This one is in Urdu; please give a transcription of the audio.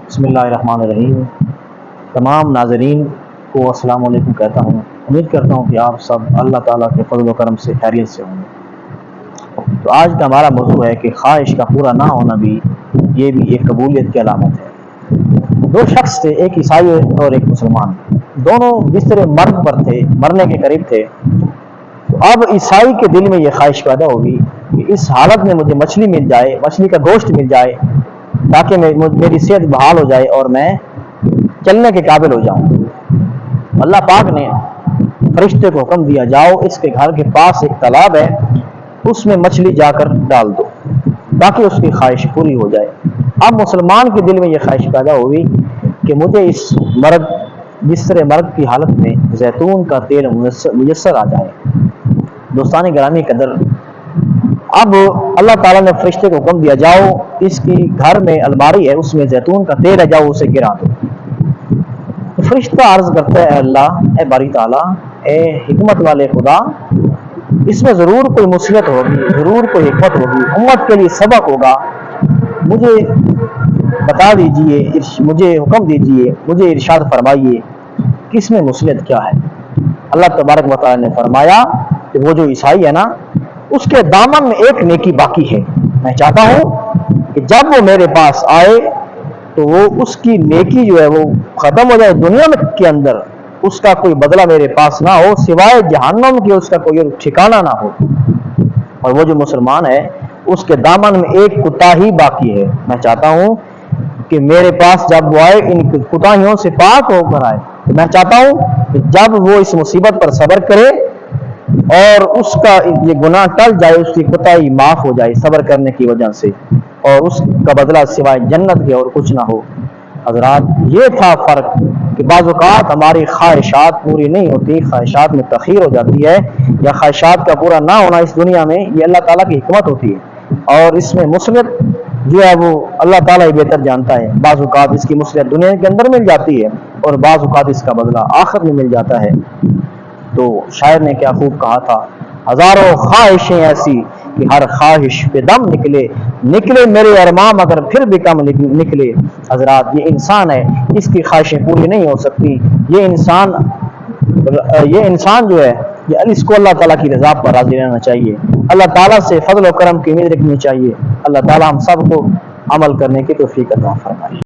بسم اللہ الرحمن الرحیم۔ تمام ناظرین کو السلام علیکم کہتا ہوں۔ امید کرتا ہوں کہ آپ سب اللہ تعالیٰ کے فضل و کرم سے خیریت سے ہوں گے۔ تو آج کا ہمارا موضوع ہے کہ خواہش کا پورا نہ ہونا بھی یہ بھی ایک قبولیت کی علامت ہے۔ دو شخص تھے، ایک عیسائی اور ایک مسلمان۔ دونوں بستر مرگ پر تھے، مرنے کے قریب تھے۔ تو اب عیسائی کے دل میں یہ خواہش پیدا ہوگی کہ اس حالت میں مجھے مچھلی مل جائے، مچھلی کا گوشت مل جائے تاکہ میری صحت بحال ہو جائے اور میں چلنے کے قابل ہو جاؤں۔ اللہ پاک نے فرشتے کو حکم دیا، جاؤ اس کے گھر کے پاس ایک تالاب ہے، اس میں مچھلی جا کر ڈال دو تاکہ اس کی خواہش پوری ہو جائے۔ اب مسلمان کے دل میں یہ خواہش پیدا ہوئی کہ مجھے اس بستر مرگ کی حالت میں زیتون کا تیل میسر آ جائے۔ دوستان گرامی قدر، اب اللہ تعالیٰ نے فرشتے کو حکم دیا، جاؤ اس کی گھر میں الماری ہے، اس میں زیتون کا تیل ہے، جاؤ اسے گرا دو۔ فرشتہ عرض کرتا ہے، اے اللہ، اے باری تعالیٰ، اے حکمت والے خدا، اس میں ضرور کوئی مصیبت ہوگی، ضرور کوئی حکمت ہوگی، امت کے لیے سبق ہوگا، مجھے بتا دیجئے، مجھے حکم دیجئے، مجھے ارشاد فرمائیے کہ اس میں مصیبت کیا ہے۔ اللہ تبارک و تعالیٰ نے فرمایا کہ وہ جو عیسائی ہے نا، اس کے دامن میں ایک نیکی باقی ہے۔ میں چاہتا ہوں کہ جب وہ میرے پاس آئے تو وہ اس کی نیکی جو ہے وہ ختم ہو جائے، دنیا میں کے اندر اس کا کوئی بدلہ میرے پاس نہ ہو، سوائے جہنم کے اس کا کوئی ٹھکانہ نہ ہو۔ اور وہ جو مسلمان ہے، اس کے دامن میں ایک کوتاہی باقی ہے۔ میں چاہتا ہوں کہ میرے پاس جب وہ آئے، ان کوتاہیوں سے پاک ہو کر آئے۔ میں چاہتا ہوں کہ جب وہ اس مصیبت پر صبر کرے اور اس کا یہ گناہ ٹل جائے، اس کی کوتاہی معاف ہو جائے صبر کرنے کی وجہ سے، اور اس کا بدلہ سوائے جنت کے اور کچھ نہ ہو۔ حضرات، یہ تھا فرق کہ بعض اوقات ہماری خواہشات پوری نہیں ہوتی، خواہشات میں تاخیر ہو جاتی ہے، یا خواہشات کا پورا نہ ہونا اس دنیا میں یہ اللہ تعالیٰ کی حکمت ہوتی ہے، اور اس میں مصیبت جو ہے وہ اللہ تعالیٰ ہی بہتر جانتا ہے۔ بعض اوقات اس کی مصیبت دنیا کے اندر مل جاتی ہے اور بعض اوقات اس کا بدلہ آخر میں مل جاتا ہے۔ تو شاعر نے کیا خوب کہا تھا، ہزاروں خواہشیں ایسی کہ ہر خواہش پہ دم نکلے میرے ارماں مگر پھر بھی کم نکلے۔ حضرات، یہ انسان ہے، اس کی خواہشیں پوری نہیں ہو سکتی۔ یہ انسان جو ہے، اس کو اللہ تعالیٰ کی رضا پر راضی رہنا چاہیے، اللہ تعالیٰ سے فضل و کرم کی امید رکھنی چاہیے۔ اللہ تعالیٰ ہم سب کو عمل کرنے کی توفیق عطا فرمائے۔